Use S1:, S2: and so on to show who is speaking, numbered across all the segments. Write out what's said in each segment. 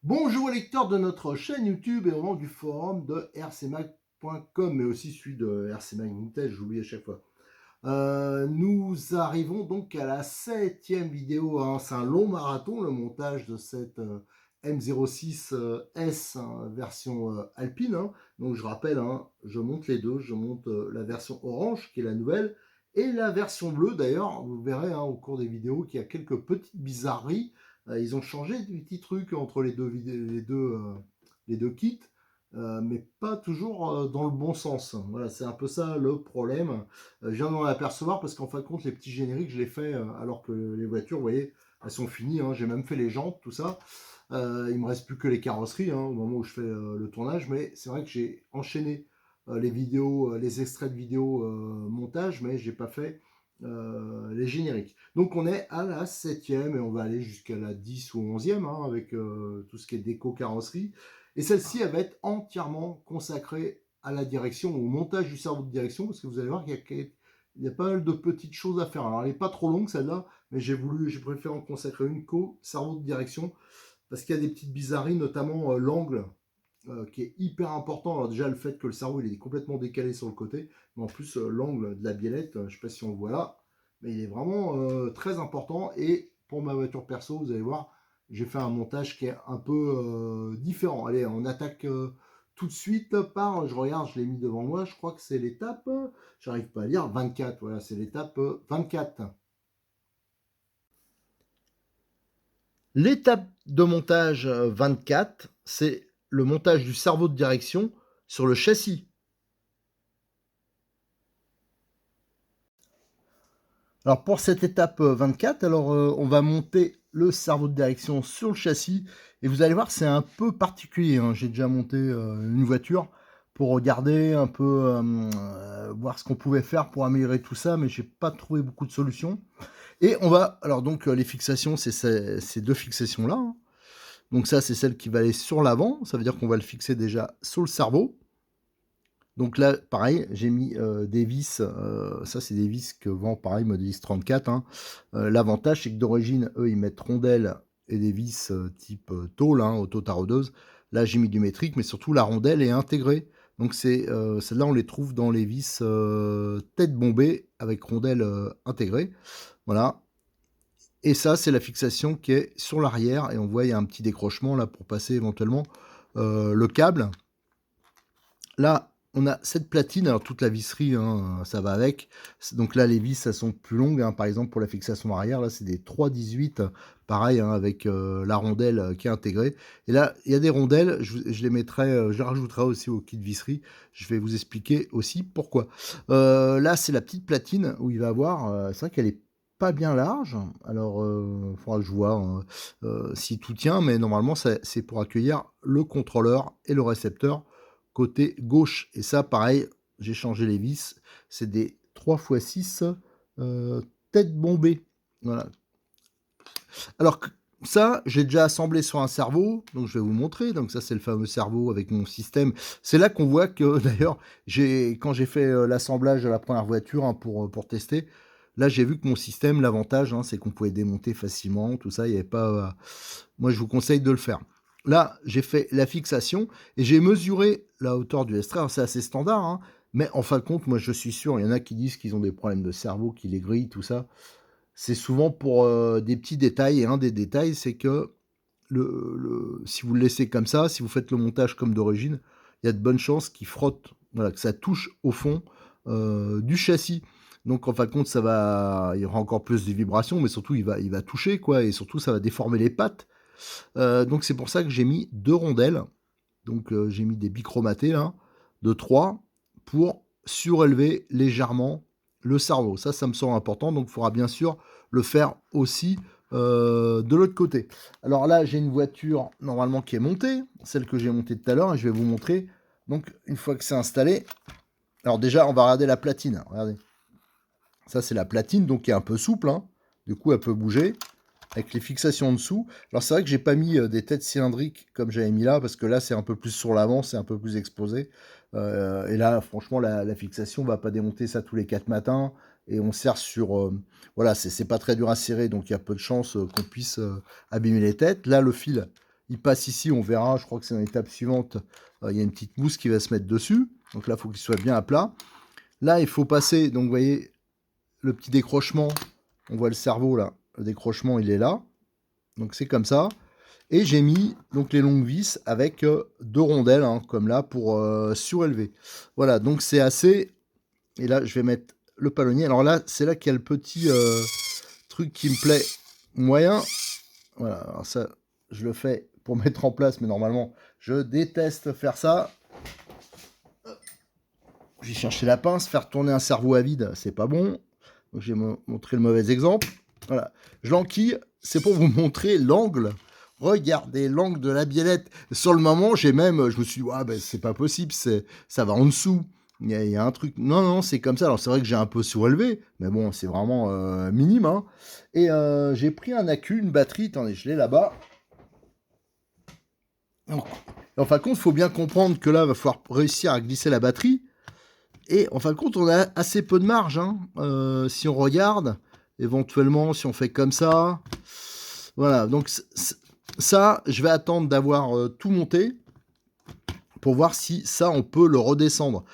S1: Bonjour lecteurs de notre chaîne YouTube et au nom du forum de rcmag.com, mais aussi celui de rcmag Vintage, j'oublie à chaque fois. Nous arrivons donc à la 7e vidéo, hein. C'est un long marathon, le montage de cette M06S version Alpine, hein. Donc je rappelle, hein, je monte les deux, je monte la version orange qui est la nouvelle et la version bleue. D'ailleurs, vous verrez hein, au cours des vidéos qu'il y a quelques petites bizarreries. Ils ont changé des petits trucs entre les deux kits. Mais pas toujours dans le bon sens. Voilà, c'est un peu ça le problème. Je viens d'en apercevoir parce qu'en fin de compte, les petits génériques, je les fais alors que les voitures, vous voyez, elles sont finies. Hein. J'ai même fait les jantes, tout ça. Il me reste plus que les carrosseries hein, au moment où je fais le tournage. Mais c'est vrai que j'ai enchaîné les vidéos, les extraits de vidéos montage, mais j'ai pas fait les génériques. Donc on est à la 7e et on va aller jusqu'à la 10 ou 11e hein, avec tout ce qui est déco carrosserie. Et celle-ci, elle va être entièrement consacrée à la direction, au montage du cerveau de direction, parce que vous allez voir qu'il y a pas mal de petites choses à faire. Alors, elle n'est pas trop longue celle-là, mais j'ai préféré en consacrer une qu'au cerveau de direction, parce qu'il y a des petites bizarreries, notamment l'angle, qui est hyper important. Alors déjà, le fait que le cerveau il est complètement décalé sur le côté, mais en plus, l'angle de la biellette, je ne sais pas si on le voit là, mais il est vraiment très important. Et pour ma voiture perso, vous allez voir, j'ai fait un montage qui est un peu différent. Allez, on attaque tout de suite par, je regarde, je l'ai mis devant moi, je crois que c'est l'étape, j'arrive pas à lire, 24, voilà, c'est l'étape 24. L'étape de montage 24, c'est le montage du cerveau de direction sur le châssis. Alors pour cette étape 24, on va monter le cerveau de direction sur le châssis et vous allez voir c'est un peu particulier. Hein. J'ai déjà monté une voiture pour regarder un peu, voir ce qu'on pouvait faire pour améliorer tout ça, mais j'ai pas trouvé beaucoup de solutions. Et on va, alors donc les fixations, c'est ces deux fixations là. Hein. Donc ça c'est celle qui va aller sur l'avant, ça veut dire qu'on va le fixer déjà sur le cerveau. Donc là, pareil, j'ai mis des vis, ça c'est des vis que vend pareil Modélis 34. Hein. L'avantage c'est que d'origine, eux, ils mettent rondelles et des vis type tôle, hein, auto-taraudeuse. Là, j'ai mis du métrique, mais surtout la rondelle est intégrée. Donc celles-là, on les trouve dans les vis tête bombée avec rondelle intégrée. Voilà. Et ça, c'est la fixation qui est sur l'arrière. Et on voit, il y a un petit décrochement là pour passer éventuellement le câble. Là, on a cette platine, alors toute la visserie, hein, ça va avec. Donc là, les vis, elles sont plus longues. Hein. Par exemple, pour la fixation arrière, là, c'est des 3,18, pareil, hein, avec la rondelle qui est intégrée. Et là, il y a des rondelles, je les mettrai, je les rajouterai aussi au kit visserie. Je vais vous expliquer aussi pourquoi. Là, c'est la petite platine où il va avoir, c'est vrai qu'elle est pas bien large. Alors, il faudra que je vois hein, si tout tient, mais normalement, c'est pour accueillir le contrôleur et le récepteur côté gauche. Et ça, pareil, j'ai changé les vis. C'est des 3x6 tête bombée. Voilà. Alors que ça, j'ai déjà assemblé sur un cerveau, donc je vais vous montrer. Donc ça, c'est le fameux cerveau avec mon système. C'est là qu'on voit que, d'ailleurs, quand j'ai fait l'assemblage de la première voiture hein, pour tester, là, j'ai vu que mon système, l'avantage, hein, c'est qu'on pouvait démonter facilement, tout ça, il n'y avait pas... Moi, je vous conseille de le faire. Là, j'ai fait la fixation et j'ai mesuré la hauteur du S-trait. C'est assez standard, hein, mais en fin de compte, moi, je suis sûr, il y en a qui disent qu'ils ont des problèmes de cerveau, qui les grillent, tout ça. C'est souvent pour des petits détails. Et un des détails, c'est que si vous le laissez comme ça, si vous faites le montage comme d'origine, il y a de bonnes chances qu'il frotte, voilà, que ça touche au fond du châssis. Donc en fin de compte, il y aura encore plus de vibrations, mais surtout il va toucher, quoi, et surtout ça va déformer les pattes. Donc c'est pour ça que j'ai mis deux rondelles. Donc j'ai mis des bichromatés là, de 3 pour surélever légèrement le cerveau. Ça me semble important. Donc il faudra bien sûr le faire aussi de l'autre côté. Alors là, j'ai une voiture normalement qui est montée, celle que j'ai montée tout à l'heure, et je vais vous montrer. Donc une fois que c'est installé, alors déjà on va regarder la platine. Regardez. Ça c'est la platine, donc qui est un peu souple. Hein. Du coup, elle peut bouger avec les fixations en dessous. Alors c'est vrai que j'ai pas mis des têtes cylindriques comme j'avais mis là, parce que là c'est un peu plus sur l'avant, c'est un peu plus exposé. Et là franchement la fixation va pas démonter ça tous les 4 matins. Et on sert sur... voilà, c'est pas très dur à serrer, donc il y a peu de chances qu'on puisse abîmer les têtes. Là le fil, il passe ici, on verra, je crois que c'est dans l'étape suivante, il y a une petite mousse qui va se mettre dessus. Donc là, il faut qu'il soit bien à plat. Là, il faut passer, donc vous voyez, le petit décrochement, on voit le cerveau là, le décrochement, il est là. Donc c'est comme ça. Et j'ai mis donc les longues vis avec 2 rondelles, hein, comme là, pour surélever. Voilà, donc c'est assez... Et là, je vais mettre le palonnier. Alors là, c'est là qu'il y a le petit truc qui me plaît moyen. Voilà, alors ça, je le fais pour mettre en place, mais normalement, je déteste faire ça. Je vais chercher la pince, faire tourner un cerveau à vide, c'est pas bon. Donc j'ai montré le mauvais exemple. Voilà, je l'enquille, c'est pour vous montrer l'angle. Regardez l'angle de la biellette. Sur le moment, je me suis dit, ah, ben, c'est pas possible, ça va en dessous. Il y a un truc. Non, non, c'est comme ça. Alors c'est vrai que j'ai un peu surélevé, mais bon, c'est vraiment minime. Hein. Et j'ai pris un accu, une batterie. Attendez, je l'ai là-bas. En fin de compte, il faut bien comprendre que là, il va falloir réussir à glisser la batterie. Et en fin de compte, on a assez peu de marge. Hein. Si on regarde, éventuellement, si on fait comme ça. Voilà, donc ça, je vais attendre d'avoir tout monté pour voir si ça, on peut le redescendre.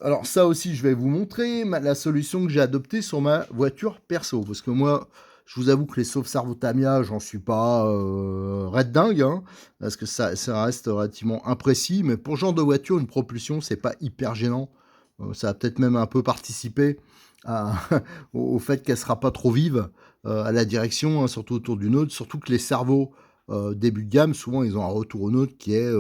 S1: Alors ça aussi, je vais vous montrer la solution que j'ai adoptée sur ma voiture perso. Parce que moi, je vous avoue que les sauve-cerveau Tamiya, j'en suis pas red dingue. Hein, parce que ça reste relativement imprécis. Mais pour ce genre de voiture, une propulsion, c'est pas hyper gênant. Ça va peut-être même un peu participer au fait qu'elle sera pas trop vive à la direction, hein, surtout autour du nôtre. Surtout que les cerveaux début de gamme, souvent, ils ont un retour au nôtre qui est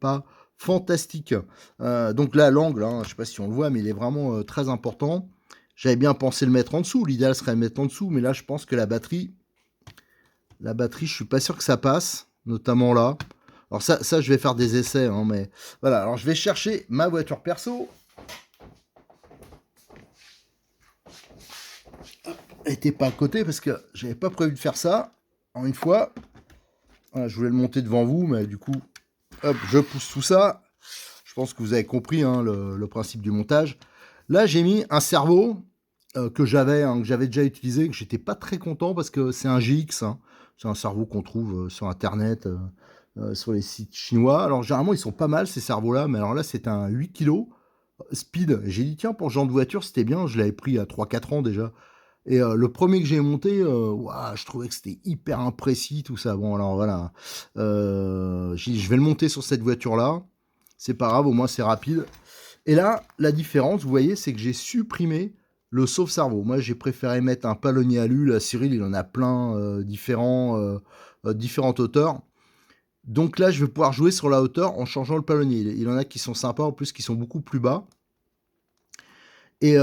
S1: pas fantastique. Donc là, l'angle, hein, je ne sais pas si on le voit, mais il est vraiment très important. J'avais bien pensé le mettre en dessous. L'idéal serait de le mettre en dessous, mais là, je pense que la batterie, je suis pas sûr que ça passe, notamment là. Alors ça je vais faire des essais, hein, mais voilà. Alors je vais chercher ma voiture perso. Elle était pas à côté parce que j'avais pas prévu de faire ça. En une fois, voilà, je voulais le monter devant vous, mais du coup, hop, je pousse tout ça. Je pense que vous avez compris hein, le principe du montage. Là, j'ai mis un cerveau que j'avais déjà utilisé, que j'étais pas très content parce que c'est un GX. Hein. C'est un cerveau qu'on trouve sur Internet, sur les sites chinois. Alors, généralement, ils sont pas mal ces cerveaux-là, mais alors là, c'est un 8 kg speed. J'ai dit, tiens, pour ce genre de voiture, c'était bien. Je l'avais pris à 3-4 ans déjà. Et le premier que j'ai monté, je trouvais que c'était hyper imprécis, tout ça. Bon, alors voilà. Je vais le monter sur cette voiture-là. C'est pas grave, au moins c'est rapide. Et là, la différence, vous voyez, c'est que j'ai supprimé le sauve-cerveau. Moi, j'ai préféré mettre un palonnier alu. Là, Cyril, il en a plein différentes hauteurs. Donc là, je vais pouvoir jouer sur la hauteur en changeant le palonnier. Il en a qui sont sympas, en plus, qui sont beaucoup plus bas. Et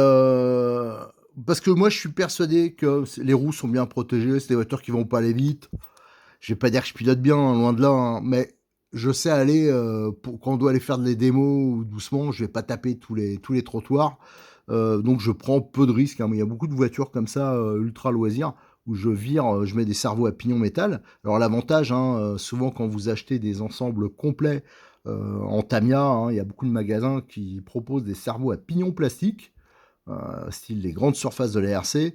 S1: parce que moi, je suis persuadé que les roues sont bien protégées. C'est des voitures qui vont pas aller vite. Je vais pas dire que je pilote bien, hein, loin de là, hein, mais je sais aller, quand on doit aller faire des démos ou doucement, je vais pas taper tous les trottoirs. Donc je prends peu de risques. Hein. Il y a beaucoup de voitures comme ça, ultra loisirs, où je vire, je mets des cerveaux à pignon métal. Alors l'avantage, hein, souvent quand vous achetez des ensembles complets en Tamiya, hein, il y a beaucoup de magasins qui proposent des cerveaux à pignon plastique. Style les grandes surfaces de la RC.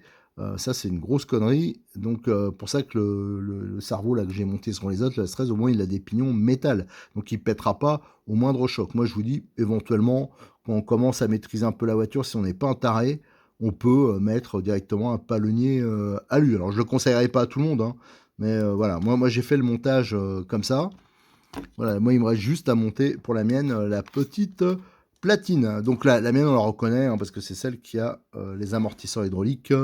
S1: Ça, c'est une grosse connerie. Donc, pour ça que le cerveau là, que j'ai monté sur les autres, la 13, au moins, il a des pignons métal. Donc, il pètera pas au moindre choc. Moi, je vous dis, éventuellement, quand on commence à maîtriser un peu la voiture, si on n'est pas un taré, on peut mettre directement un palonnier alu. Alors, je ne le conseillerais pas à tout le monde, hein, mais voilà. Moi j'ai fait le montage comme ça. Voilà, moi, il me reste juste à monter pour la mienne la petite platine. Donc la mienne, on la reconnaît hein, parce que c'est celle qui a les amortisseurs hydrauliques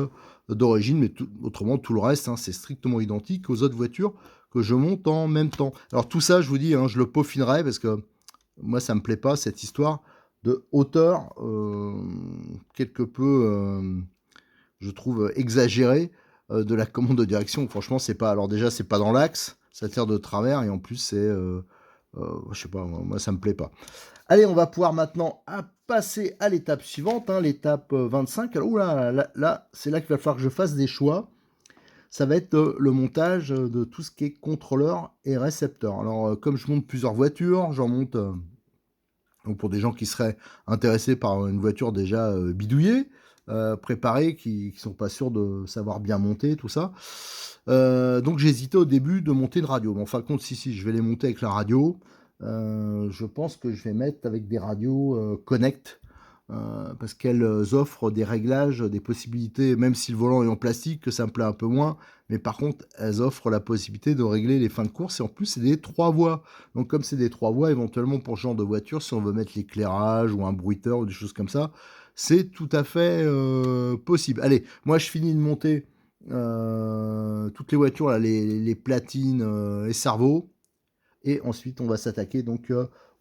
S1: d'origine, mais autrement, tout le reste, hein, c'est strictement identique aux autres voitures que je monte en même temps. Alors tout ça, je vous dis, hein, je le peaufinerai parce que moi, ça me plaît pas, cette histoire de hauteur quelque peu, je trouve, exagérée de la commande de direction. Franchement, c'est pas... Alors déjà, c'est pas dans l'axe, ça tire de travers, et en plus, c'est... je sais pas, moi, ça me plaît pas. Allez, on va pouvoir maintenant passer à l'étape suivante, hein, l'étape 25. Alors, là, c'est là qu'il va falloir que je fasse des choix. Ça va être le montage de tout ce qui est contrôleur et récepteur. Alors, comme je monte plusieurs voitures, j'en monte donc pour des gens qui seraient intéressés par une voiture déjà bidouillée. préparés qui sont pas sûrs de savoir bien monter, tout ça. Donc j'ai hésité au début de monter une radio. Mais en fin de compte, si, je vais les monter avec la radio. Je pense que je vais mettre avec des radios Connect. Parce qu'elles offrent des réglages, des possibilités, même si le volant est en plastique, que ça me plaît un peu moins, mais par contre, elles offrent la possibilité de régler les fins de course, et en plus, c'est des 3 voies. Donc comme c'est des 3 voies, éventuellement pour ce genre de voiture, si on veut mettre l'éclairage ou un bruiteur ou des choses comme ça, c'est tout à fait possible. Allez, moi je finis de monter toutes les voitures, là, les platines, les cerveaux, et ensuite on va s'attaquer donc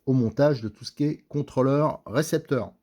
S1: au montage de tout ce qui est contrôleur récepteur.